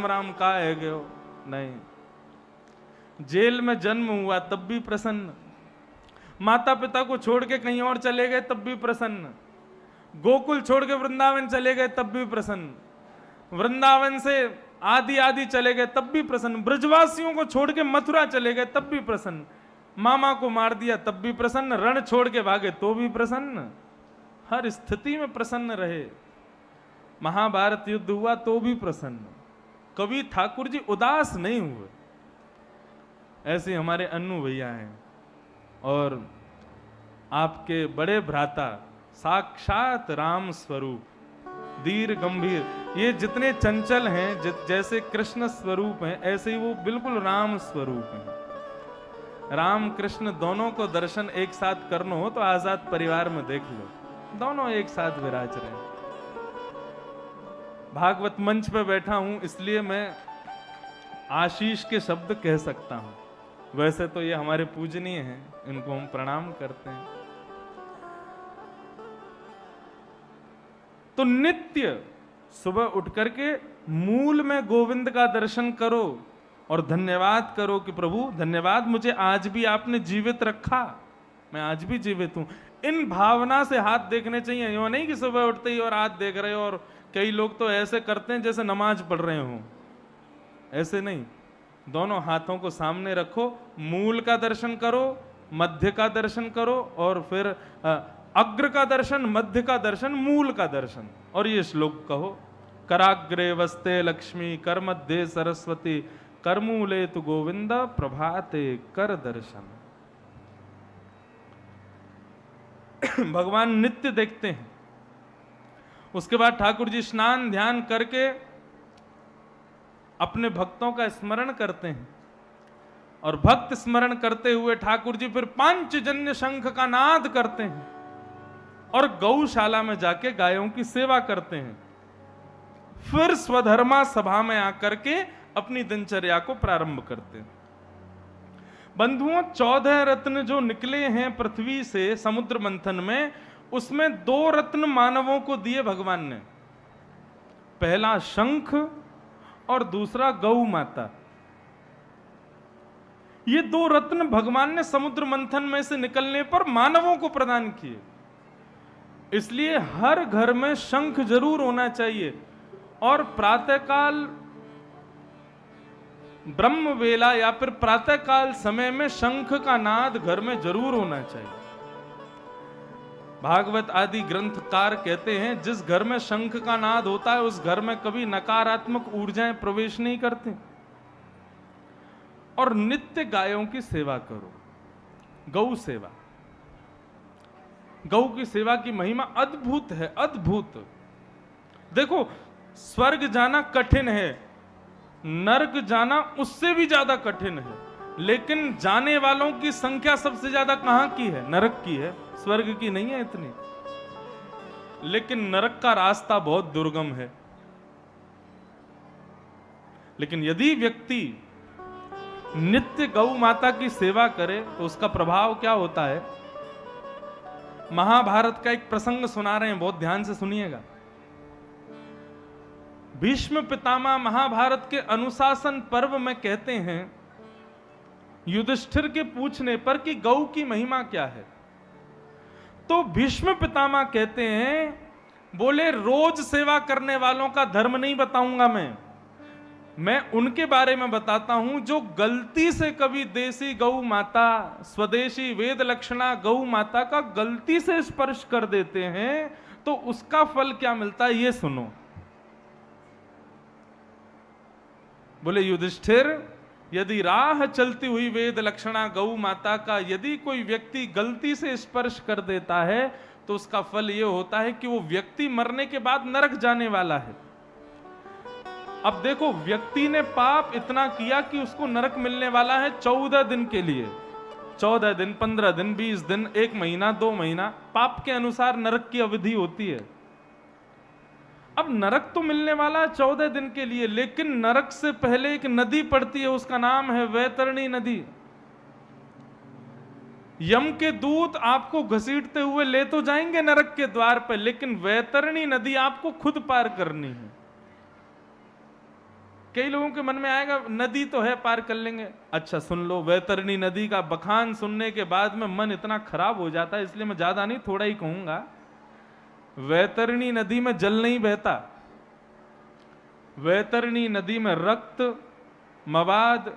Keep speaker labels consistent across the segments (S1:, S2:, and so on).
S1: राम राम का है गयो, नहीं। जेल में जन्म हुआ तब भी प्रसन्न, माता पिता को छोड़ के कहीं और चले गए तब भी प्रसन्न, गोकुल छोड़ के वृंदावन चले गए तब भी प्रसन्न, वृंदावन से आदि आदि चले गए तब भी प्रसन्न, ब्रजवासियों को छोड़ के मथुरा चले गए तब भी प्रसन्न, मामा को मार दिया तब भी प्रसन्न, रण छोड़ के भागे तो भी प्रसन्न, हर स्थिति में प्रसन्न रहे। महाभारत युद्ध हुआ तो भी प्रसन्न, कभी ठाकुर जी उदास नहीं हुए। ऐसे हमारे अन्नू भैया हैं, और आपके बड़े भ्राता साक्षात राम स्वरूप, धीर गंभीर, ये जितने चंचल हैं, जैसे कृष्ण स्वरूप हैं ऐसे ही वो बिल्कुल राम स्वरूप हैं। राम कृष्ण दोनों को दर्शन एक साथ करना हो तो आजाद परिवार में देख लो, दोनों एक साथ विराज रहे। भागवत मंच पे बैठा हूं इसलिए मैं आशीष के शब्द कह सकता हूं, वैसे तो ये हमारे पूजनीय हैं, इनको हम प्रणाम करते हैं। तो नित्य सुबह उठ करके मूल में गोविंद का दर्शन करो और धन्यवाद करो कि प्रभु धन्यवाद, मुझे आज भी आपने जीवित रखा, मैं आज भी जीवित हूं। इन भावना से हाथ देखने चाहिए, यूं नहीं कि सुबह उठते ही और हाथ देख रहे हो, और कई लोग तो ऐसे करते हैं जैसे नमाज पढ़ रहे हो, ऐसे नहीं। दोनों हाथों को सामने रखो, मूल का दर्शन करो, मध्य का दर्शन करो, और फिर अग्र का दर्शन, मध्य का दर्शन, मूल का दर्शन। और ये श्लोक कहो, कराग्रे वस्ते लक्ष्मी, कर मध्य सरस्वती, कर मूले तु गोविंद, प्रभाते कर दर्शन। भगवान नित्य देखते हैं। उसके बाद ठाकुर जी स्नान ध्यान करके अपने भक्तों का स्मरण करते हैं, और भक्त स्मरण करते हुए ठाकुर जी फिर पांचजन्य शंख का नाद करते हैं, और गौशाला में जाके गायों की सेवा करते हैं। फिर स्वधर्मा सभा में आकर के अपनी दिनचर्या को प्रारंभ करते हैं। बंधुओं, 14 रत्न जो निकले हैं पृथ्वी से समुद्र मंथन में, उसमें 2 रत्न मानवों को दिए भगवान ने, पहला शंख और दूसरा गौ माता। ये 2 रत्न भगवान ने समुद्र मंथन में से निकलने पर मानवों को प्रदान किए। इसलिए हर घर में शंख जरूर होना चाहिए, और प्रातःकाल ब्रह्म वेला या फिर प्रातःकाल समय में शंख का नाद घर में जरूर होना चाहिए। भागवत आदि ग्रंथकार कहते हैं जिस घर में शंख का नाद होता है उस घर में कभी नकारात्मक ऊर्जाएं प्रवेश नहीं करती। और नित्य गायों की सेवा करो, गौ सेवा। गौ की सेवा की महिमा अद्भुत है, अद्भुत। देखो, स्वर्ग जाना कठिन है, नरक जाना उससे भी ज्यादा कठिन है, लेकिन जाने वालों की संख्या सबसे ज्यादा कहां की है? नरक की है, स्वर्ग की नहीं है इतनी। लेकिन नरक का रास्ता बहुत दुर्गम है। लेकिन यदि व्यक्ति नित्य गौ माता की सेवा करे तो उसका प्रभाव क्या होता है? महाभारत का एक प्रसंग सुना रहे हैं, बहुत ध्यान से सुनिएगा। भीष्म पितामह महाभारत के अनुशासन पर्व में कहते हैं, युधिष्ठिर के पूछने पर कि गौ की महिमा क्या है, तो भीष्म पितामह कहते हैं, बोले रोज सेवा करने वालों का धर्म नहीं बताऊंगा मैं उनके बारे में बताता हूं जो गलती से कभी देसी गौ माता, स्वदेशी वेद लक्षणा गौ माता का गलती से स्पर्श कर देते हैं तो उसका फल क्या मिलता है, ये सुनो। बोले युधिष्ठिर, यदि राह चलती हुई वेद लक्षणा गौ माता का यदि कोई व्यक्ति गलती से स्पर्श कर देता है तो उसका फल यह होता है कि वो व्यक्ति मरने के बाद नरक जाने वाला है। अब देखो, व्यक्ति ने पाप इतना किया कि उसको नरक मिलने वाला है 14 दिन के लिए। 14 दिन, 15 दिन, 20 दिन, 1 महीना, 2 महीना, पाप के अनुसार नरक की अवधि होती है। अब नरक तो मिलने वाला है 14 दिन के लिए, लेकिन नरक से पहले एक नदी पड़ती है, उसका नाम है वैतरणी नदी। यम के दूत आपको घसीटते हुए ले तो जाएंगे नरक के द्वार पर, लेकिन वैतरणी नदी आपको खुद पार करनी है। कई लोगों के मन में आएगा नदी तो है, पार कर लेंगे। अच्छा सुन लो, वैतरणी नदी का बखान सुनने के बाद में मन इतना खराब हो जाता है, इसलिए मैं ज्यादा नहीं थोड़ा ही कहूंगा। वैतरणी नदी में जल नहीं बहता, वैतरणी नदी में रक्त, मवाद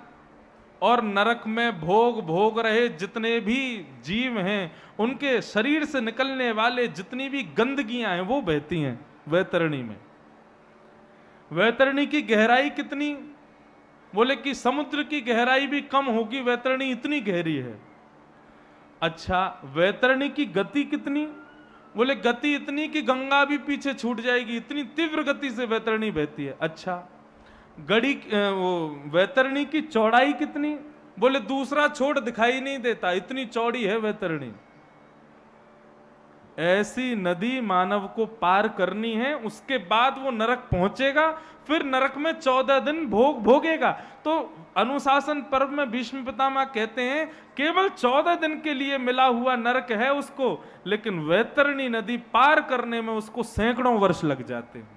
S1: और नरक में भोग भोग रहे जितने भी जीव हैं, उनके शरीर से निकलने वाले जितनी भी गंदगियां हैं वो बहती हैं वैतरणी में। वैतरणी की गहराई कितनी? बोले कि समुद्र की गहराई भी कम होगी, वैतरणी इतनी गहरी है। अच्छा, वैतरणी की गति कितनी? बोले गति इतनी कि गंगा भी पीछे छूट जाएगी, इतनी तीव्र गति से वैतरणी बहती है। अच्छा, वो वैतरणी की चौड़ाई कितनी? बोले दूसरा छोड़ दिखाई नहीं देता, इतनी चौड़ी है वैतरणी। ऐसी नदी मानव को पार करनी है, उसके बाद वो नरक पहुंचेगा, फिर नरक में 14 दिन भोग भोगेगा। तो अनुशासन पर्व में भीष्म पितामह कहते हैं केवल 14 दिन के लिए मिला हुआ नरक है उसको, लेकिन वैतरणी नदी पार करने में उसको सैकड़ों वर्ष लग जाते हैं।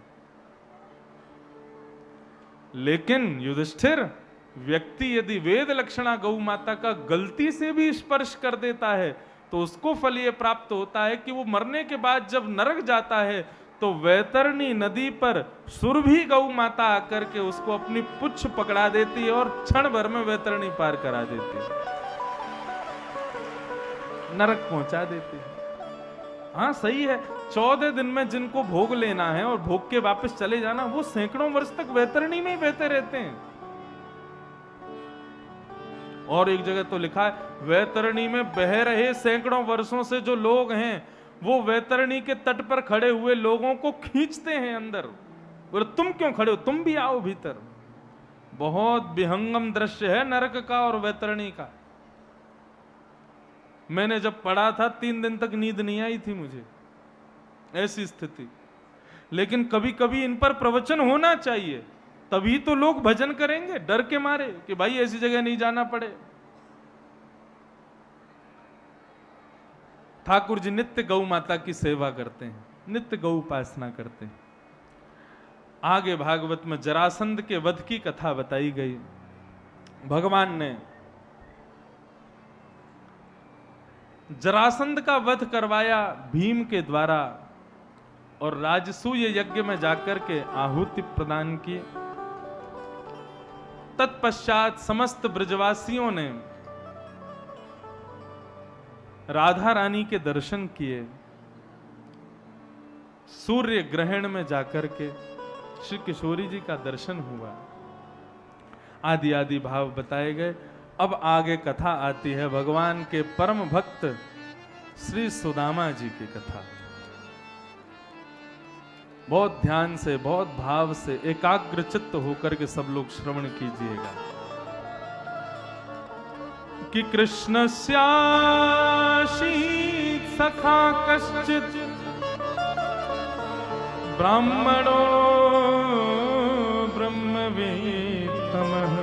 S1: लेकिन युधिष्ठिर, व्यक्ति यदि वेद लक्षणा गौ माता का गलती से भी स्पर्श कर देता है तो उसको फल ये प्राप्त होता है कि वो मरने के बाद जब नरक जाता है तो वैतरणी नदी पर सुरभि गौ माता आकर के उसको अपनी पुच्छ पकड़ा देती है और क्षण भर में वैतरणी पार करा देती है, नरक पहुंचा देती है। हाँ सही है, 14 दिन में जिनको भोग लेना है और भोग के वापस चले जाना, वो सैकड़ों वर्ष तक वैतरणी में ही बहते रहते हैं। और एक जगह तो लिखा है वैतरणी में बह रहे सैकड़ों वर्षों से जो लोग हैं वो वैतरणी के तट पर खड़े हुए लोगों को खींचते हैं अंदर, बोले तुम क्यों खड़े हो, तुम भी आओ भीतर। बहुत विहंगम दृश्य है नरक का और वैतरणी का। मैंने जब पढ़ा था 3 दिन तक नींद नहीं आई थी मुझे, ऐसी स्थिति। लेकिन कभी कभी इन पर प्रवचन होना चाहिए, तभी तो लोग भजन करेंगे डर के मारे कि भाई ऐसी जगह नहीं जाना पड़े। ठाकुर जी नित्य गौ माता की सेवा करते हैं, नित्य गौ उपासना करते हैं। आगे भागवत में जरासंध के वध की कथा बताई गई। भगवान ने जरासंध का वध करवाया भीम के द्वारा और राजसूय यज्ञ में जाकर के आहुति प्रदान की। तत्पश्चात समस्त ब्रजवासियों ने राधा रानी के दर्शन किए। सूर्य ग्रहण में जाकर के श्री किशोरी जी का दर्शन हुआ। आदि आदि भाव बताए गए। अब आगे कथा आती है भगवान के परम भक्त श्री सुदामा जी की कथा। बहुत ध्यान से, बहुत भाव से, एकाग्र चित्त होकर के सब लोग श्रवण कीजिएगा कि कृष्णस्याशी सखा कश्चित् ब्राह्मणो ब्रह्मवेत्तमः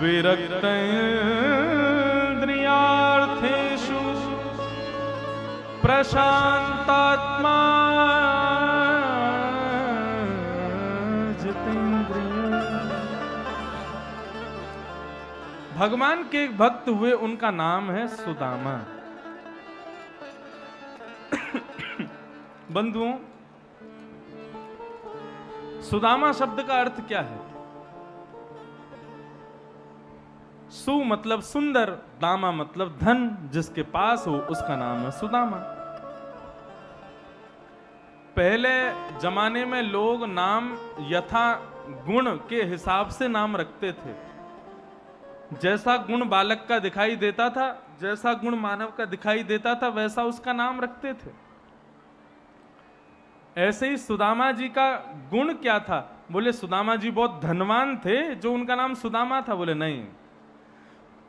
S1: विरक्तेन्द्रियार्थेषु प्रशांतात्मा जितेंद्रिय। भगवान के एक भक्त हुए, उनका नाम है सुदामा। बंधुओं, सुदामा शब्द का अर्थ क्या है? सु मतलब सुंदर, दामा मतलब धन, जिसके पास हो उसका नाम है सुदामा। पहले जमाने में लोग नाम यथा गुण के हिसाब से नाम रखते थे। जैसा गुण बालक का दिखाई देता था, जैसा गुण मानव का दिखाई देता था, वैसा उसका नाम रखते थे। ऐसे ही सुदामा जी का गुण क्या था? बोले सुदामा जी बहुत धनवान थे जो उनका नाम सुदामा था। बोले नहीं,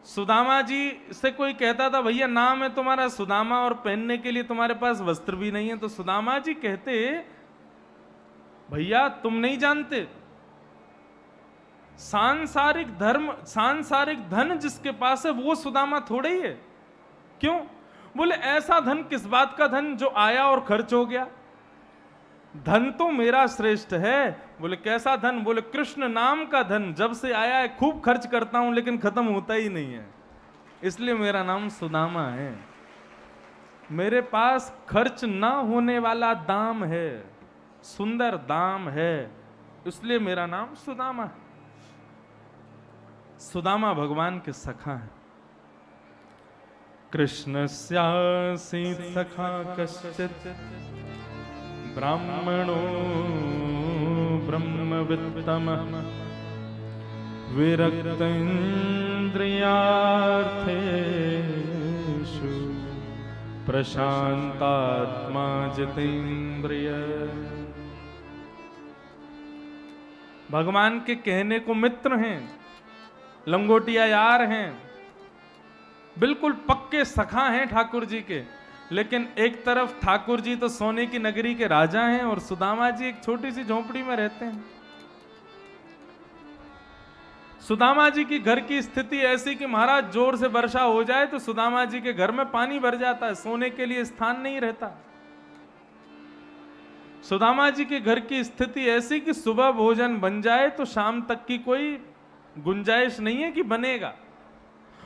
S1: सुदामा जी से कोई कहता था भैया नाम है तुम्हारा सुदामा और पहनने के लिए तुम्हारे पास वस्त्र भी नहीं है, तो सुदामा जी कहते भैया तुम नहीं जानते, सांसारिक धर्म, सांसारिक धन जिसके पास है वो सुदामा थोड़े ही है। क्यों? बोले ऐसा धन किस बात का धन जो आया और खर्च हो गया। धन तो मेरा श्रेष्ठ है। बोले कैसा धन? बोले कृष्ण नाम का धन जब से आया है खूब खर्च करता हूं लेकिन खत्म होता ही नहीं है, इसलिए मेरा नाम सुदामा है। मेरे पास खर्च ना होने वाला दाम है, सुंदर दाम है, इसलिए मेरा नाम सुदामा है। सुदामा भगवान के सखा हैं। कृष्णस्यासि सखा कश्चित् ब्राह्मणो ब्रह्मवित्तमः विरक्तेन्द्रियार्थेषु प्रशांतात्मा जितेन्द्रिय। भगवान के कहने को मित्र हैं, लंगोटिया यार हैं, बिल्कुल पक्के सखा हैं ठाकुर जी के। लेकिन एक तरफ ठाकुर जी तो सोने की नगरी के राजा हैं और सुदामा जी एक छोटी सी झोपड़ी में रहते हैं। सुदामा जी की घर की स्थिति ऐसी कि महाराज जोर से वर्षा हो जाए तो सुदामा जी के घर में पानी भर जाता है, सोने के लिए स्थान नहीं रहता। सुदामा जी के घर की स्थिति ऐसी कि सुबह भोजन बन जाए तो शाम तक की कोई गुंजाइश नहीं है कि बनेगा,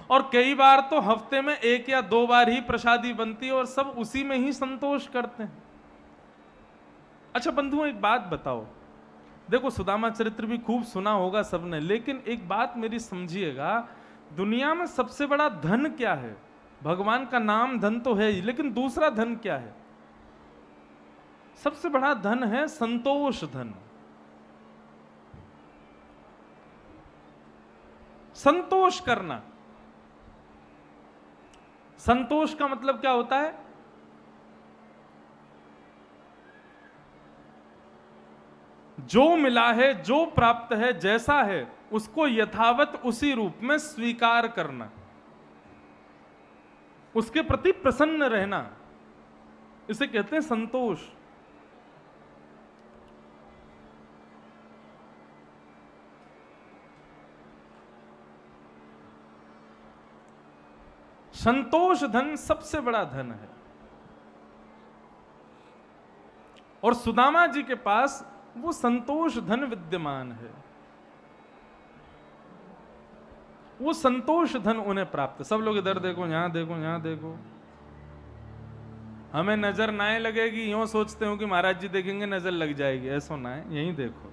S1: और कई बार तो हफ्ते में 1 या 2 बार ही प्रसादी बनती है और सब उसी में ही संतोष करते हैं। अच्छा बंधुओं, एक बात बताओ, देखो सुदामा चरित्र भी खूब सुना होगा सबने, लेकिन एक बात मेरी समझिएगा, दुनिया में सबसे बड़ा धन क्या है? भगवान का नाम धन तो है ही, लेकिन दूसरा धन क्या है? सबसे बड़ा धन है संतोष धन। संतोष करना। संतोष का मतलब क्या होता है? जो मिला है, जो प्राप्त है, जैसा है उसको यथावत उसी रूप में स्वीकार करना, उसके प्रति प्रसन्न रहना, इसे कहते हैं संतोष। संतोष धन सबसे बड़ा धन है। और सुदामा जी के पास वो संतोष धन विद्यमान है, वो संतोष धन उन्हें प्राप्त। सब लोग इधर देखो, यहां देखो, यहां देखो, हमें नजर ना लगेगी, यूं सोचते हो कि महाराज जी देखेंगे नजर लग जाएगी, ऐसा ना है। यहीं देखो,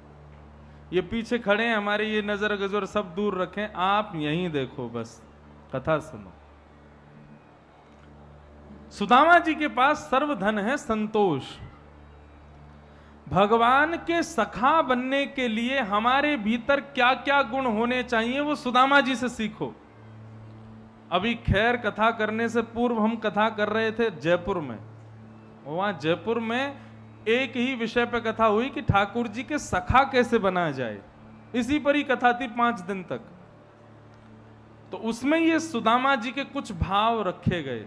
S1: ये पीछे खड़े हैं हमारे, ये नजर गजर सब दूर रखें, आप यहीं देखो, बस कथा सुनो। सुदामा जी के पास सर्वधन है संतोष। भगवान के सखा बनने के लिए हमारे भीतर क्या क्या गुण होने चाहिए वो सुदामा जी से सीखो। अभी खैर कथा करने से पूर्व हम कथा कर रहे थे जयपुर में, वहां जयपुर में एक ही विषय पर कथा हुई कि ठाकुर जी के सखा कैसे बना जाए, इसी पर ही कथा थी 5 दिन तक। तो उसमें ये सुदामा जी के कुछ भाव रखे गए।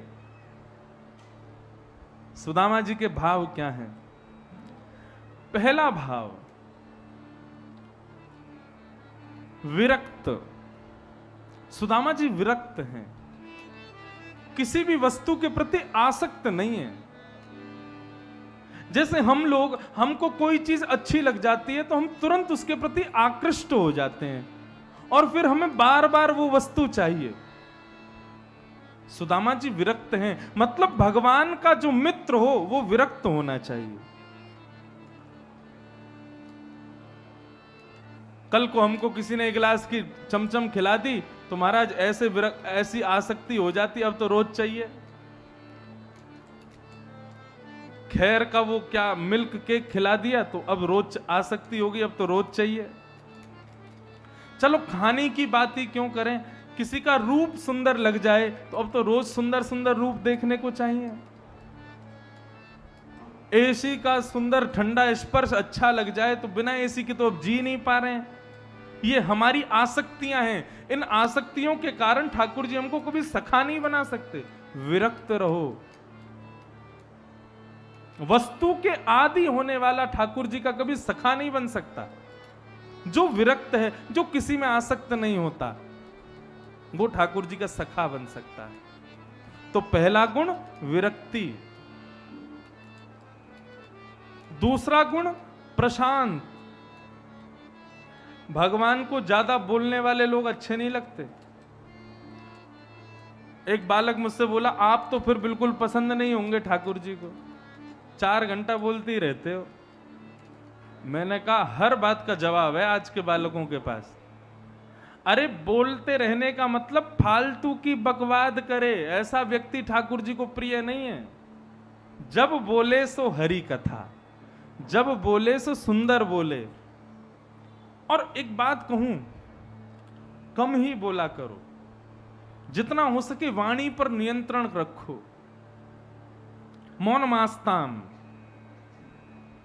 S1: सुदामा जी के भाव क्या हैं? पहला भाव विरक्त। सुदामा जी विरक्त हैं, किसी भी वस्तु के प्रति आसक्त नहीं है। जैसे हम लोग, हमको कोई चीज अच्छी लग जाती है तो हम तुरंत उसके प्रति आकृष्ट हो जाते हैं और फिर हमें बार बार वो वस्तु चाहिए। सुदामा जी विरक्त हैं, मतलब भगवान का जो मित्र हो वो विरक्त होना चाहिए। कल को हमको किसी ने 1 गिलास की चमचम खिला दी तो महाराज ऐसी आसक्ति हो जाती, अब तो रोज चाहिए। खैर का वो क्या मिल्क केक खिला दिया तो अब रोज आसक्ति होगी, अब तो रोज चाहिए। चलो खाने की बात ही क्यों करें, किसी का रूप सुंदर लग जाए तो अब तो रोज सुंदर सुंदर रूप देखने को चाहिए। एसी का सुंदर ठंडा स्पर्श अच्छा लग जाए तो बिना एसी के तो अब जी नहीं पा रहे हैं। ये हमारी आसक्तियां हैं। इन आसक्तियों के कारण ठाकुर जी हमको कभी सखा नहीं बना सकते। विरक्त रहो। वस्तु के आदि होने वाला ठाकुर जी का कभी सखा नहीं बन सकता। जो विरक्त है, जो किसी में आसक्त नहीं होता, वो ठाकुर जी का सखा बन सकता है। तो पहला गुण विरक्ति। दूसरा गुण प्रशांत। भगवान को ज्यादा बोलने वाले लोग अच्छे नहीं लगते। एक बालक मुझसे बोला, आप तो फिर बिल्कुल पसंद नहीं होंगे ठाकुर जी को, 4 घंटा बोलते ही रहते हो। मैंने कहा हर बात का जवाब है आज के बालकों के पास। अरे बोलते रहने का मतलब फालतू की बकवाद करे, ऐसा व्यक्ति ठाकुर जी को प्रिय नहीं है। जब बोले सो हरि कथा, जब बोले सो सुंदर बोले। और एक बात कहूं, कम ही बोला करो, जितना हो सके वाणी पर नियंत्रण रखो। मौन मास्ताम,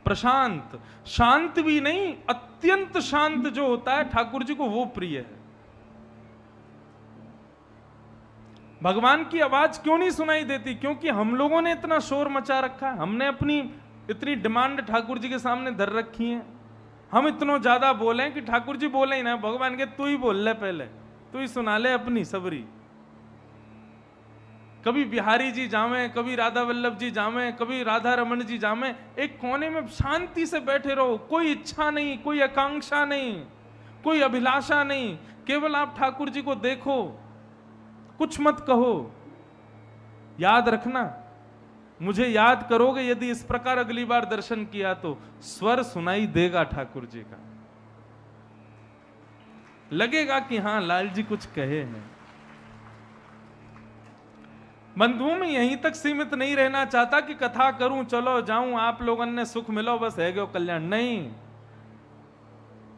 S1: प्रशांत, शांत भी नहीं, अत्यंत शांत जो होता है ठाकुर जी को वो प्रिय है। भगवान की आवाज क्यों नहीं सुनाई देती? क्योंकि हम लोगों ने इतना शोर मचा रखा है, हमने अपनी इतनी डिमांड ठाकुर जी के सामने धर रखी है। हम इतना ज्यादा बोले कि ठाकुर जी बोले ही ना, भगवान के तू ही बोल ले, पहले तू ही सुना ले अपनी सबरी। कभी बिहारी जी जावे, कभी राधा वल्लभ जी जावे, कभी राधा रमन जी जावे, एक कोने में शांति से बैठे रहो, कोई इच्छा नहीं, कोई आकांक्षा नहीं, कोई अभिलाषा नहीं, केवल आप ठाकुर जी को देखो, कुछ मत कहो। याद रखना, मुझे याद करोगे यदि इस प्रकार अगली बार दर्शन किया तो स्वर सुनाई देगा ठाकुर जी का, लगेगा कि हां लाल जी कुछ कहे हैं। बंधुओं में यहीं तक सीमित नहीं रहना चाहता कि कथा करूं, चलो जाऊं, आप लोगों ने सुख मिलो, बस है गयो कल्याण। नहीं,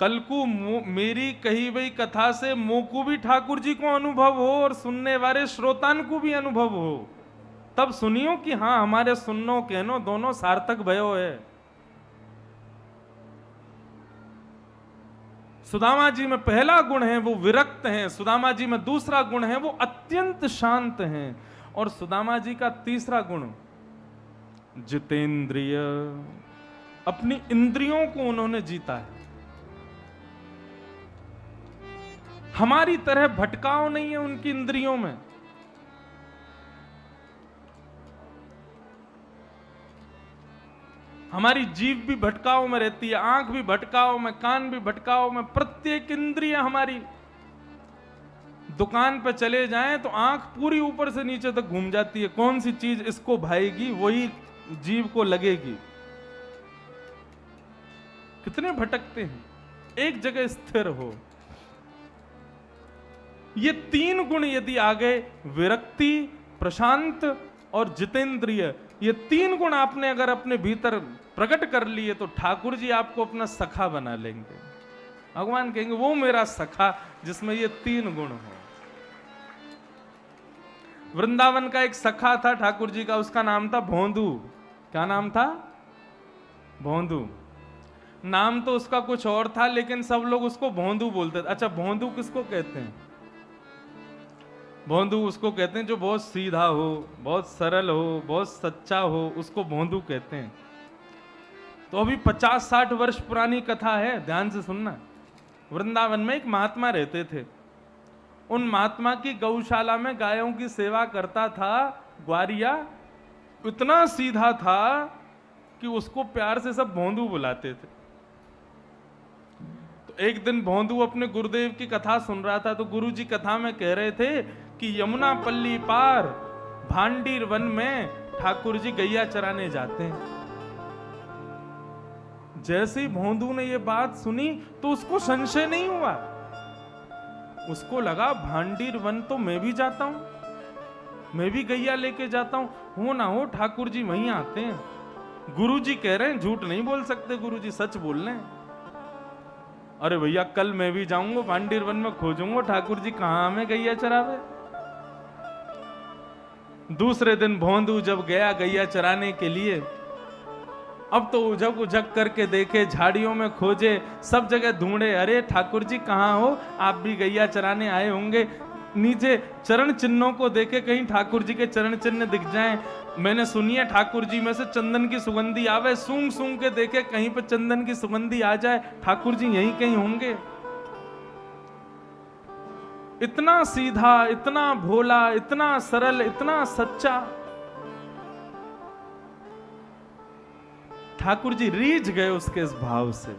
S1: कल को मेरी कही हुई कथा से मोकू भी ठाकुर जी को अनुभव हो और सुनने वाले श्रोतान को भी अनुभव हो, तब सुनियो कि हां हमारे सुननो कहनो दोनों सार्थक भयो है। सुदामा जी में पहला गुण है वो विरक्त हैं, सुदामा जी में दूसरा गुण है वो अत्यंत शांत हैं, और सुदामा जी का तीसरा गुण जितेंद्रिय, अपनी इंद्रियों को उन्होंने जीता है। हमारी तरह भटकाव नहीं है उनकी इंद्रियों में। हमारी जीभ भी भटकाव में रहती है, आंख भी भटकाव में, कान भी भटकाव में, प्रत्येक इंद्रिय हमारी। दुकान पे चले जाएं तो आंख पूरी ऊपर से नीचे तक घूम जाती है, कौन सी चीज इसको भाएगी वही जीभ को लगेगी। कितने भटकते हैं, एक जगह स्थिर हो। ये 3 गुण यदि आ गए, विरक्ति, प्रशांत और जितेंद्रिय, ये 3 गुण आपने अगर अपने भीतर प्रकट कर लिए तो ठाकुर जी आपको अपना सखा बना लेंगे। भगवान कहेंगे वो मेरा सखा जिसमें ये 3 गुण हो। वृंदावन का एक सखा था ठाकुर जी का, उसका नाम था भोंदू। क्या नाम था? भोंदू। नाम तो उसका कुछ और था, लेकिन सब लोग उसको भोंदू बोलते थे। अच्छा, भोंदू किसको कहते हैं? भोंदू उसको कहते हैं जो बहुत सीधा हो, बहुत सरल हो, बहुत सच्चा हो, उसको भोंदू कहते हैं। तो अभी 50-60 वर्ष पुरानी कथा है, ध्यान से सुनना। वृंदावन में एक महात्मा रहते थे। उन महात्मा की गौशाला में गायों की सेवा करता था ग्वारिया। इतना सीधा था कि उसको प्यार से सब भोंदू बुलाते थे। तो एक दिन भोंदू अपने गुरुदेव की कथा सुन रहा था, तो गुरुजी कथा में कह रहे थे कि यमुना पल्ली पार भांडीर वन में ठाकुर जी गैया चराने जाते हैं। जैसे ही भोंदू ने ये बात सुनी तो उसको संशय नहीं हुआ। उसको लगा भांडीर वन तो मैं भी जाता हूं, मैं भी गैया लेके जाता हूं, हो ना हो ठाकुर जी वहीं आते हैं। गुरुजी कह रहे हैं, झूठ नहीं बोल सकते, गुरुजी सच बोल रहे हैं। अरे भैया कल मैं भी जाऊंगा भांडीर वन में, खोजूंगा ठाकुर जी कहां में गैया चरावे। दूसरे दिन भोंदू जब गया गैया चराने के लिए, अब तो उझक उझक करके देखे, झाड़ियों में खोजे, सब जगह ढूंढे। अरे ठाकुर जी कहाँ हो, आप भी गैया चराने आए होंगे। नीचे चरण चिन्हों को देखे, कहीं ठाकुर जी के चरण चिन्ह दिख जाएं। मैंने सुनी है ठाकुर जी में से चंदन की सुगंधी आवे, सूंघ सूंघ के देखे कहीं पे चंदन की सुगंधी आ जाए, ठाकुर जी यहीं कहीं होंगे। इतना सीधा, इतना भोला, इतना सरल, इतना सच्चा ठाकुर जी रीझ गए उसके इस भाव से।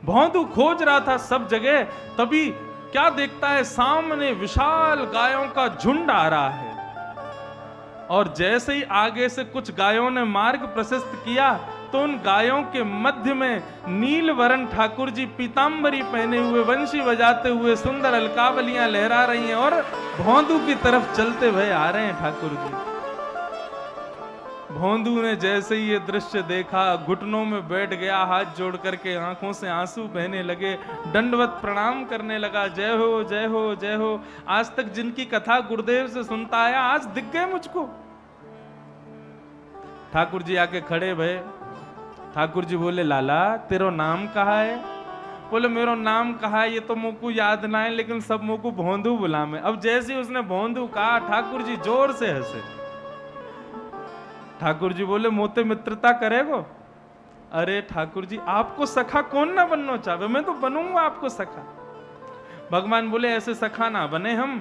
S1: भौंदू खोज रहा था सब जगह, तभी क्या देखता है, सामने विशाल गायों का झुंड आ रहा है। और जैसे ही आगे से कुछ गायों ने मार्ग प्रशस्त किया, तो उन गायों के मध्य में नीलवर्ण ठाकुर जी पीतांबरी पहने हुए, वंशी बजाते हुए, सुंदर अलकावलियां लहरा रही हैं और भौंदू की तरफ चलते हुए आ रहे हैं ठाकुर जी। भौंदू ने जैसे ही ये दृश्य देखा, घुटनों में बैठ गया, हाथ जोड़ करके आंखों से आंसू बहने लगे, दंडवत प्रणाम करने लगा, जय हो जय हो जय हो। आज तक जिनकी कथा गुरुदेव से सुनता आया, आज दिख गए मुझको। ठाकुर जी आके खड़े भये। ठाकुर जी बोले, लाला तेरो नाम कहा है? बोले, मेरो नाम कहा है ये तो मुझको याद ना है, लेकिन सब मुझको भौंदू बुला में। अब जैसे उसने भौंदू कहा, ठाकुर जी जोर से हंसे। ठाकुर जी बोले, मोते मित्रता करेगो? अरे ठाकुर जी, आपको सखा कौन ना बनना चाहे, मैं तो बनूंगा आपको सखा। भगवान बोले, ऐसे सखा ना बने हम।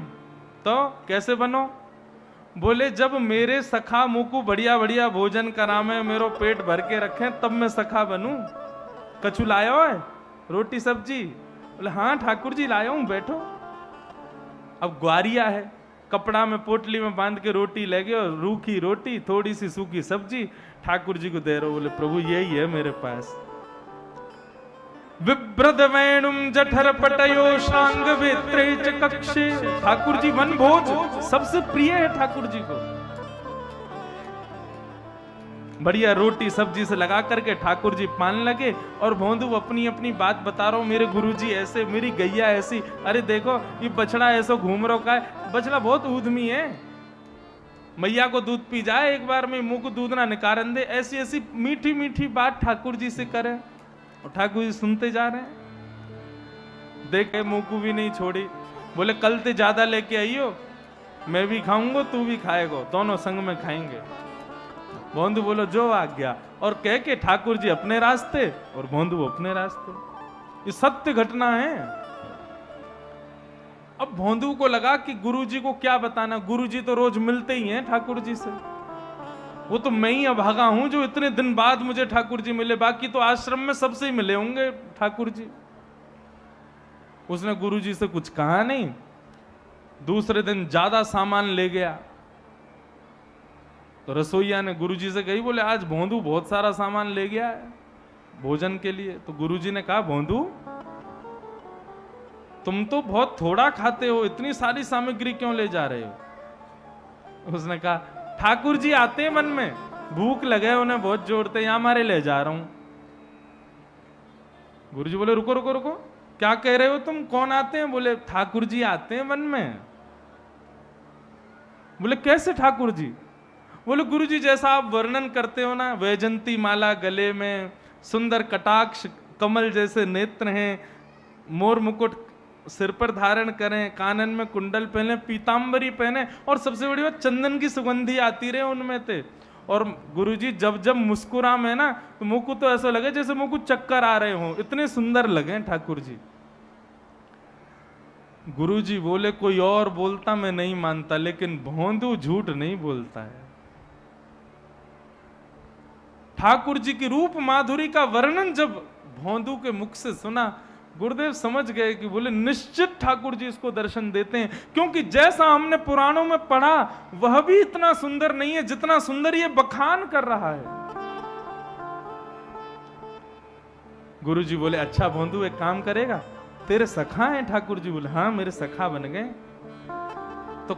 S1: तो कैसे बनो? बोले, जब मेरे सखा मुझको बढ़िया बढ़िया भोजन करावे, मेरो पेट भर के रखें, तब मैं सखा बनूं। कछु लायो है? रोटी सब्जी? बोले, हाँ ठाकुर जी लाया हूं, बैठो। अब ग्वारिया है, कपड़ा में पोटली में बांध के रोटी ले गए, और रूखी रोटी, थोड़ी सी सूखी सब्जी ठाकुर जी को दे रहे हो। बोले, प्रभु यही है मेरे पास। विब्रद वेणुम जठर पटयो शांग वेत्रे च कक्षे। ठाकुर जी वन भोज सबसे प्रिय है ठाकुर जी को। बढ़िया रोटी सब्जी से लगा करके ठाकुर जी पान लगे, और भौंदू अपनी अपनी बात बता रहा हूं, मेरे गुरुजी ऐसे, मेरी गैया ऐसी, अरे देखो ये बछड़ा ऐसा घूम रहा का है, बछड़ा बहुत ऊधमी है, मैया को दूध पी जाए एक बार में, मुंह को दूध ना निकारन दे, ऐसी ऐसी मीठी मीठी बात ठाकुर जी से करे। और ठाकुर जी सुनते जा रहे हैं, देखे मुंह को भी नहीं छोड़ी। बोले, कल ते ज्यादा लेके आइयो, मैं भी खाऊंगा तू भी खाएगा, दोनों संग में खाएंगे। भौंदू बोलो, जो आ गया। और कह के ठाकुर जी अपने रास्ते और भौंदू अपने रास्ते। ये सत्य घटना है। अब भौंदू को लगा कि गुरुजी को क्या बताना, गुरुजी तो रोज मिलते ही हैं ठाकुर जी से, वो तो मैं ही अभागा हूं जो इतने दिन बाद मुझे ठाकुर जी मिले, बाकी तो आश्रम में सबसे ही मिले होंगे ठाकुर जी। उसने गुरुजी से कुछ कहा नहीं। दूसरे दिन ज्यादा सामान ले गया, तो रसोईया ने गुरुजी से कही, बोले आज भौंदू बहुत सारा सामान ले गया है भोजन के लिए। तो गुरुजी ने कहा, भौंदू तुम तो बहुत थोड़ा खाते हो, इतनी सारी सामग्री क्यों ले जा रहे हो? उसने कहा, ठाकुर जी आते हैं मन में, भूख लगे उन्हें बहुत जोड़ते, यहां हमारे ले जा रहा हूं। गुरुजी बोले, रुको रुको रुको, क्या कह रहे हो तुम, कौन आते हैं? बोले, ठाकुर जी आते हैं मन में। बोले, कैसे ठाकुर जी? बोले, गुरुजी जैसा आप वर्णन करते हो ना, वैजंती माला गले में, सुंदर कटाक्ष, कमल जैसे नेत्र हैं, मोर मुकुट सिर पर धारण करें, कानन में कुंडल पहने, पीतांबरी पहने, और सबसे बड़ी बात चंदन की सुगंधी आती रहे उनमें थे। और गुरुजी जब जब मुस्कुरा में ना, तो मुझ को तो ऐसा लगे जैसे मुझ को चक्कर आ रहे हो, इतने सुंदर लगे ठाकुर जी। गुरुजी बोले, कोई और बोलता मैं नहीं मानता, लेकिन भौंदू झूठ नहीं बोलता है। ठाकुर जी की रूप माधुरी का वर्णन जब भौंदू के मुख से सुना, गुरुदेव समझ गए कि बोले, निश्चित ठाकुर जी इसको दर्शन देते हैं, क्योंकि जैसा हमने पुराणों में पढ़ा वह भी इतना सुंदर नहीं है जितना सुंदर ये बखान कर रहा है। गुरुजी बोले, अच्छा भौंदू एक काम करेगा, तेरे सखा हैं ठाकुर जी? बोले, हाँ मेरे सखा बन गए। तो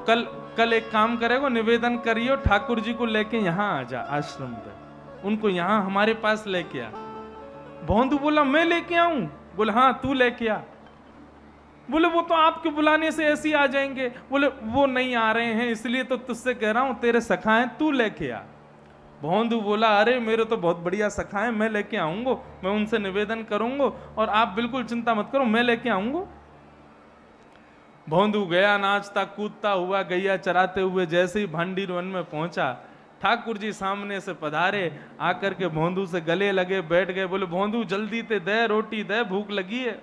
S1: कल एक काम करेगा, निवेदन करियो, ठाकुर जी को लेके यहां आ जा आश्रम पे, उनको यहां हमारे पास लेके आ। भौंदू बोला, मैं लेके आऊं? बोले, हाँ तू लेके आ। बोले, वो तो आपके बुलाने से ऐसे ही आ जाएंगे। बोले, वो नहीं आ रहे हैं, इसलिए तो तुझसे कह रहा हूं, तेरे सखा हैं, तू लेके आ। भौंदू बोला, अरे मेरे तो बहुत बढ़िया सखा हैं, मैं लेके आऊंगा, मैं उनसे निवेदन करूंगा, और आप बिल्कुल चिंता मत करो, मैं लेके आऊंगा। भौंदू गया नाचता कूदता हुआ, गैया चराते हुए जैसे ही भांडीर वन में पहुंचा, ठाकुर जी सामने से पधारे, आकर के भौंदू से गले लगे, बैठ गए। बोले, भौंदू जल्दी ते दे रोटी दे, भूख लगी है।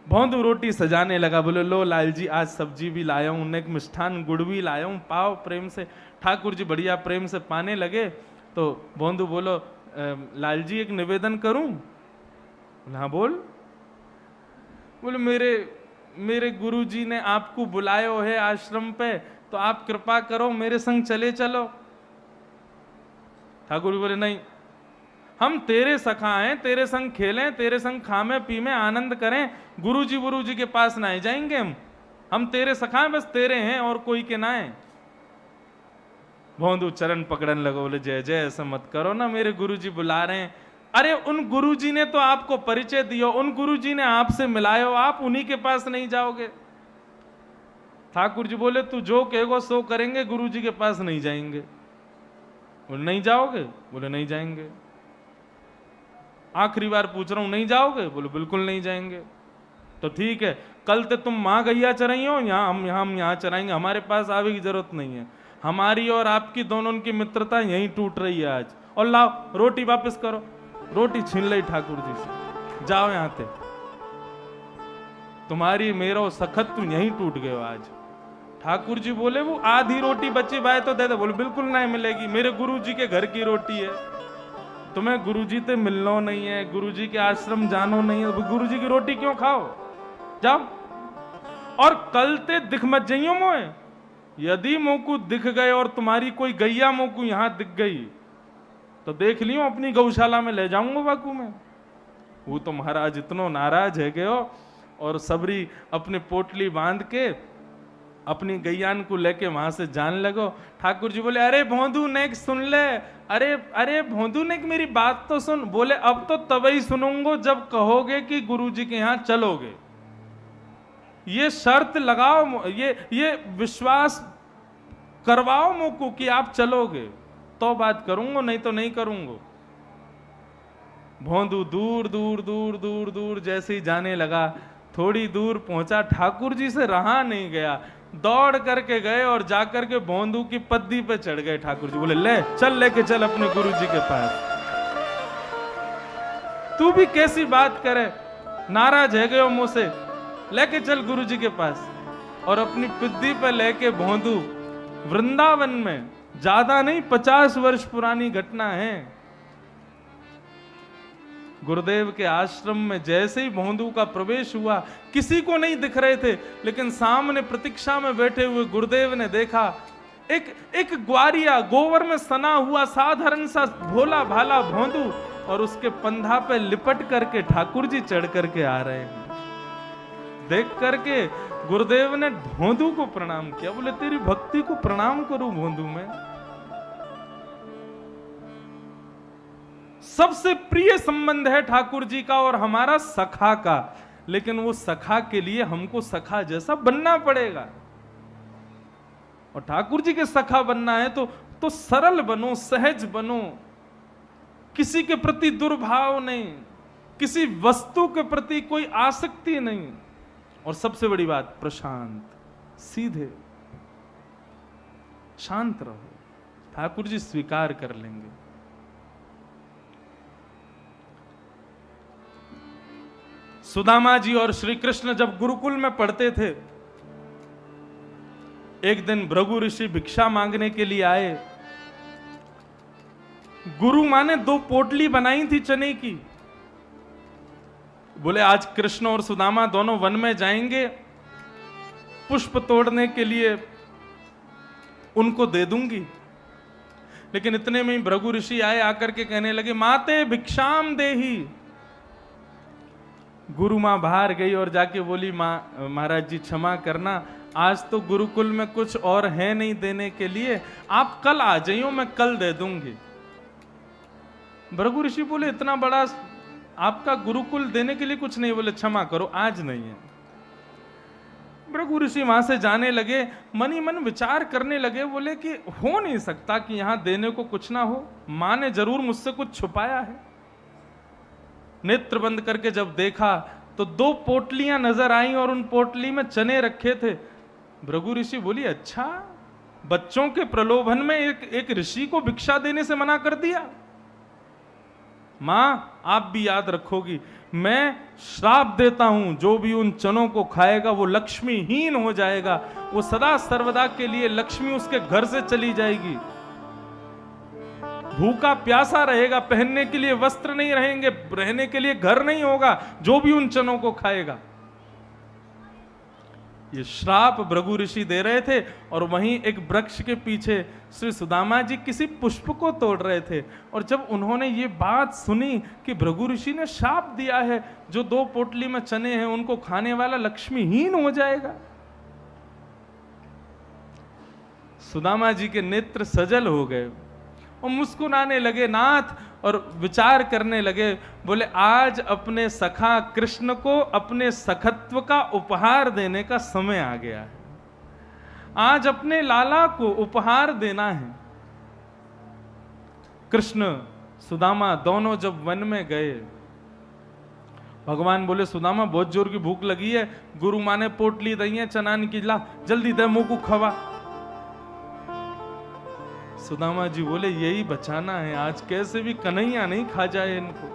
S1: भौंदू रोटी सजाने लगा, बोले लो लाल जी आज सब्जी भी लाया हूँ, नेक मिष्ठान गुड़ भी लाया हूँ, पाओ प्रेम से। ठाकुर जी बढ़िया प्रेम से पाने लगे। तो भौंदू बोलो लाल जी एक निवेदन करूं? हाँ बोल। बोले मेरे गुरु जी ने आपको बुलायो है आश्रम पे, तो आप कृपा करो मेरे संग चले चलो। ठाकुर जी बोले नहीं, हम तेरे सखा हैं, तेरे संग खेलें, तेरे संग खामे पीमे आनंद करें, गुरु जी के पास ना जाएंगे हम तेरे सखा हैं, बस तेरे हैं और कोई के ना है। भौंदू चरण पकड़ने लगे, बोले जय जय ऐसा मत करो ना, मेरे गुरुजी बुला रहे हैं। अरे उन गुरुजी ने तो आपको परिचय दियो, उन गुरुजी ने आपसे मिलायो, आप उन्हीं के पास नहीं जाओगे? ठाकुर जी बोले तू जो कहेगो सो करेंगे, गुरुजी के पास नहीं जाएंगे। बोले नहीं जाओगे? बोले नहीं जाएंगे। आखिरी बार पूछ रहा हूं, नहीं जाओगे? बोले बिल्कुल नहीं जाएंगे। तो ठीक है, कल तो तुम मां गैया चराई हो, हम यहाँ चराएंगे, हमारे पास आवे की जरूरत नहीं है। हमारी और आपकी दोनों की मित्रता यहीं टूट रही है आज। और लाओ रोटी वापस करो। रोटी छीन ली ठाकुर जी से, जाओ यहां से, तुम्हारी मेरा सखत तू यहीं टूट गयो आज। ठाकुर जी बोले वो आधी रोटी बची बाय तो दे दे। बोले बिल्कुल नहीं मिलेगी, मेरे गुरु जी के घर की रोटी है, तुम्हें गुरु जी से मिलना नहीं है, गुरु जी के आश्रम जानो नहीं है, गुरु जी की रोटी क्यों खाओ, जाओ। और कल ते दिख मत जाइयो मोए, यदि मोकू दिख गए और तुम्हारी कोई गैया मोकू यहां दिख गई तो देख लियो अपनी गौशाला में ले जाऊंगा बाकू में। वो तो महाराज इतना नाराज है गयो और सबरी अपने पोटली बांध के अपनी गैयान को लेके वहां से जान लगो। ठाकुर जी बोले अरे भोंदू नेक सुन ले, अरे भोंदू नेक मेरी बात तो सुन। बोले अब तो तभी सुनूंगा जब कहोगे कि गुरुजी के यहां चलोगे। ये शर्त लगाओ, ये विश्वास करवाओ मुझको कि आप चलोगे तो बात करूंगा, नहीं तो नहीं करूंगा। भोंदू दूर दूर दूर दूर दूर जैसे ही जाने लगा, थोड़ी दूर पहुंचा, ठाकुर जी से रहा नहीं गया, दौड़ करके गए और जाकर के भोंदू की पद्दी पे चढ़ गए। ठाकुर जी बोले ले चल, लेके चल अपने गुरु जी के पास। तू भी कैसी बात करे, नाराज है गयो मुझसे, लेके चल गुरु जी के पास। और अपनी पिद्दी पे लेके भोंदू वृंदावन में, ज्यादा नहीं 50 वर्ष पुरानी घटना है, गुरुदेव के आश्रम में जैसे ही भोंदू का प्रवेश हुआ, किसी को नहीं दिख रहे थे, लेकिन सामने प्रतीक्षा में बैठे हुए गुरुदेव ने देखा एक ग्वारिया गोबर में सना हुआ साधारण सा भोला भाला भोंदू, और उसके पंधा पे लिपट करके ठाकुर जी चढ़ करके आ रहे हैं। देख करके गुरुदेव ने भोंदू को प्रणाम किया। बोले तेरी भक्ति को प्रणाम करूं भोंदू में? सबसे प्रिय संबंध है ठाकुर जी का और हमारा सखा का, लेकिन वो सखा के लिए हमको सखा जैसा बनना पड़ेगा। और ठाकुर जी के सखा बनना है तो सरल बनो, सहज बनो, किसी के प्रति दुर्भाव नहीं, किसी वस्तु के प्रति कोई आसक्ति नहीं, और सबसे बड़ी बात प्रशांत, सीधे, शांत रहो, ठाकुर जी स्वीकार कर लेंगे। सुदामा जी और श्री कृष्ण जब गुरुकुल में पढ़ते थे, एक दिन भृगु ऋषि भिक्षा मांगने के लिए आए। गुरु माँ ने 2 पोटली बनाई थी चने की। बोले आज कृष्ण और सुदामा दोनों वन में जाएंगे, पुष्प तोड़ने के लिए उनको दे दूंगी। लेकिन इतने में ही भृगु ऋषि आए, आकर के कहने लगे माते भिक्षाम देही। गुरु माँ बाहर गई और जाके बोली माँ महाराज जी क्षमा करना, आज तो गुरुकुल में कुछ और है नहीं देने के लिए, आप कल आ जाइयो, मैं कल दे दूंगी। भृगु ऋषि बोले इतना बड़ा आपका गुरुकुल देने के लिए कुछ नहीं। बोले क्षमा करो आज नहीं है। भृगु ऋषि वहां से जाने लगे, मन ही मन विचार करने लगे, बोले कि हो नहीं सकता कि यहां देने को कुछ ना हो, मां ने जरूर मुझसे कुछ छुपाया है। नेत्र बंद करके जब देखा तो 2 पोटलियां नजर आई और उन पोटली में चने रखे थे। भृगु ऋषि बोली अच्छा, बच्चों के प्रलोभन में एक ऋषि को भिक्षा देने से मना कर दिया। माँ आप भी याद रखोगी, मैं श्राप देता हूं जो भी उन चनों को खाएगा वो लक्ष्मीहीन हो जाएगा, वो सदा सर्वदा के लिए लक्ष्मी उसके घर से चली जाएगी, भूखा प्यासा रहेगा, पहनने के लिए वस्त्र नहीं रहेंगे, रहने के लिए घर नहीं होगा जो भी उन चनों को खाएगा। ये श्राप भृगु ऋषि दे रहे थे। और वहीं एक वृक्ष के पीछे श्री सुदामा जी किसी पुष्प को तोड़ रहे थे, और जब उन्होंने ये बात सुनी कि भृगु ऋषि ने श्राप दिया है जो 2 पोटली में चने हैं उनको खाने वाला लक्ष्मीहीन हो जाएगा, सुदामा जी के नेत्र सजल हो गए और मुस्कुराने लगे नाथ, और विचार करने लगे, बोले आज अपने सखा कृष्ण को अपने सखत्व का उपहार देने का समय आ गया है, आज अपने लाला को उपहार देना है। कृष्ण सुदामा दोनों जब वन में गए, भगवान बोले सुदामा बहुत जोर की भूख लगी है, गुरु माँ ने पोटली दी है चनान की, ला जल्दी दे मुंह को खवा। सुदामा जी बोले यही बचाना है, आज कैसे भी कन्हैया नहीं खा जाए इनको।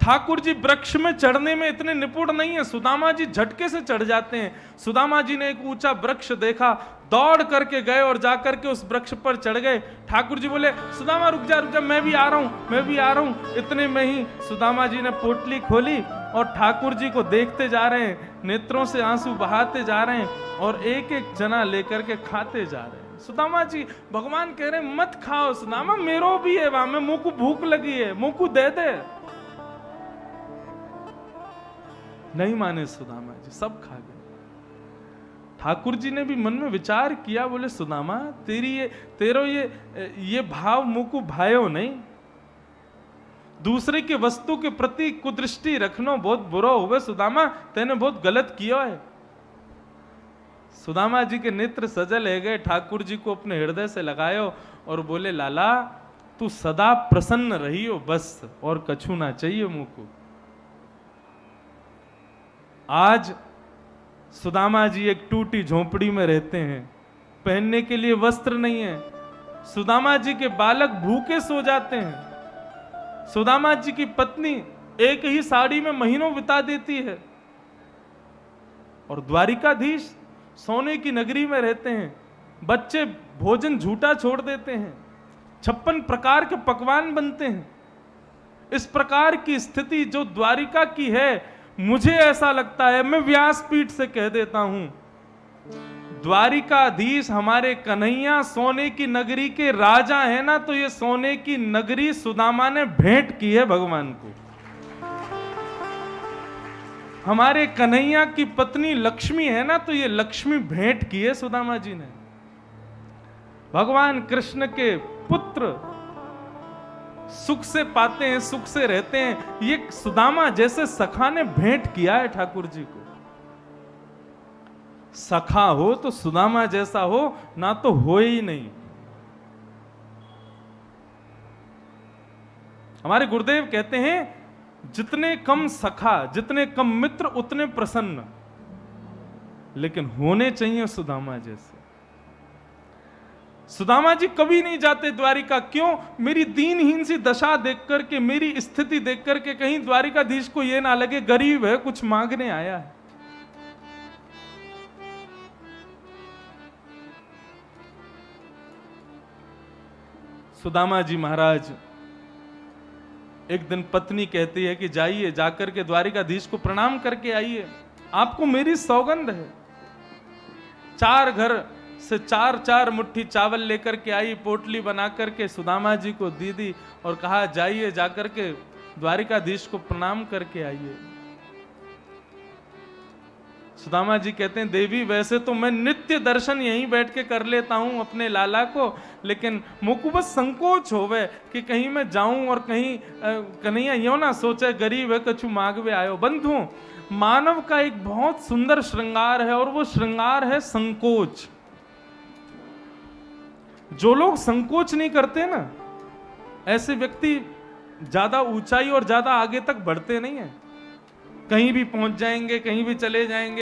S1: ठाकुर जी वृक्ष में चढ़ने में इतने निपुण नहीं है, सुदामा जी झटके से चढ़ जाते हैं। सुदामा जी ने एक ऊंचा वृक्ष देखा, दौड़ करके गए और जाकर के उस वृक्ष पर चढ़ गए। ठाकुर जी बोले सुदामा रुक जा, मैं भी आ रहा हूं, मैं भी आ रहा हूं। इतने में ही सुदामा जी ने पोटली खोली और ठाकुर जी को देखते जा रहे हैं, नेत्रों से आंसू बहाते जा रहे हैं और एक एक चना लेकर के खाते जा रहे हैं। सुदामा जी, भगवान कह रहे हैं मत खाओ सुदामा, मेरो भी है वहां में, मुंह को भूख लगी है, मुंह को दे दे। नहीं माने सुदामा जी, सब खा गए। ठाकुर जी ने भी मन में विचार किया, बोले सुदामा तेरो ये भाव मुंह को भायो नहीं, दूसरे के वस्तु के प्रति कुदृष्टि रखनो बहुत बुरा हुए सुदामा, तेने बहुत गलत किया है। सुदामा जी के नेत्र सजल है गए, ठाकुर जी को अपने हृदय से लगायो और बोले लाला तू सदा प्रसन्न रहियो बस, और कछु ना चाहिए मुंह को। आज सुदामा जी एक टूटी झोंपड़ी में रहते हैं, पहनने के लिए वस्त्र नहीं है, सुदामा जी के बालक भूखे सो जाते हैं, सुदामा जी की पत्नी एक ही साड़ी में महीनों बिता देती है, और द्वारिकाधीश सोने की नगरी में रहते हैं, बच्चे भोजन झूठा छोड़ देते हैं, 56 प्रकार के पकवान बनते हैं। इस प्रकार की स्थिति जो द्वारिका की है, मुझे ऐसा लगता है, मैं व्यासपीठ से कह देता हूं, द्वारिकाधीश हमारे कन्हैया सोने की नगरी के राजा है ना, तो ये सोने की नगरी सुदामा ने भेंट की है भगवान को। हमारे कन्हैया की पत्नी लक्ष्मी है ना, तो ये लक्ष्मी भेंट की है सुदामा जी ने। भगवान कृष्ण के पुत्र सुख से पाते हैं, सुख से रहते हैं, ये सुदामा जैसे सखा ने भेंट किया है ठाकुर जी को। सखा हो तो सुदामा जैसा हो, ना तो हो ही नहीं। हमारे गुरुदेव कहते हैं जितने कम सखा, जितने कम मित्र, उतने प्रसन्न, लेकिन होने चाहिए सुदामा जैसे। सुदामा जी कभी नहीं जाते द्वारिका, क्यों? मेरी दीनहीन सी दशा देख करके, मेरी स्थिति देख करके कहीं द्वारिकाधीश को यह ना लगे गरीब है, कुछ मांगने आया है। सुदामा जी महाराज, एक दिन पत्नी कहती है कि जाइए, जाकर के द्वारिकाधीश को प्रणाम करके आइए, आपको मेरी सौगंध है। 4 घर से 4 मुट्ठी चावल लेकर के आई, पोटली बना करके सुदामा जी को दी और कहा जाइए, जाकर के द्वारिकाधीश को प्रणाम करके आइए। सुदामा जी कहते हैं देवी वैसे तो मैं नित्य दर्शन यहीं बैठ के कर लेता हूं अपने लाला को, लेकिन मुझको बस संकोच होवे कि कहीं मैं जाऊं और कहीं कन्हैया यूं ना सोचे गरीब है कछु मांगवे आयो। बंधु, मानव का एक बहुत सुंदर श्रृंगार है और वो श्रृंगार है संकोच। जो लोग संकोच नहीं करते ना, ऐसे व्यक्ति ज्यादा ऊंचाई और ज्यादा आगे तक बढ़ते नहीं है। कहीं भी पहुंच जाएंगे, कहीं भी चले जाएंगे।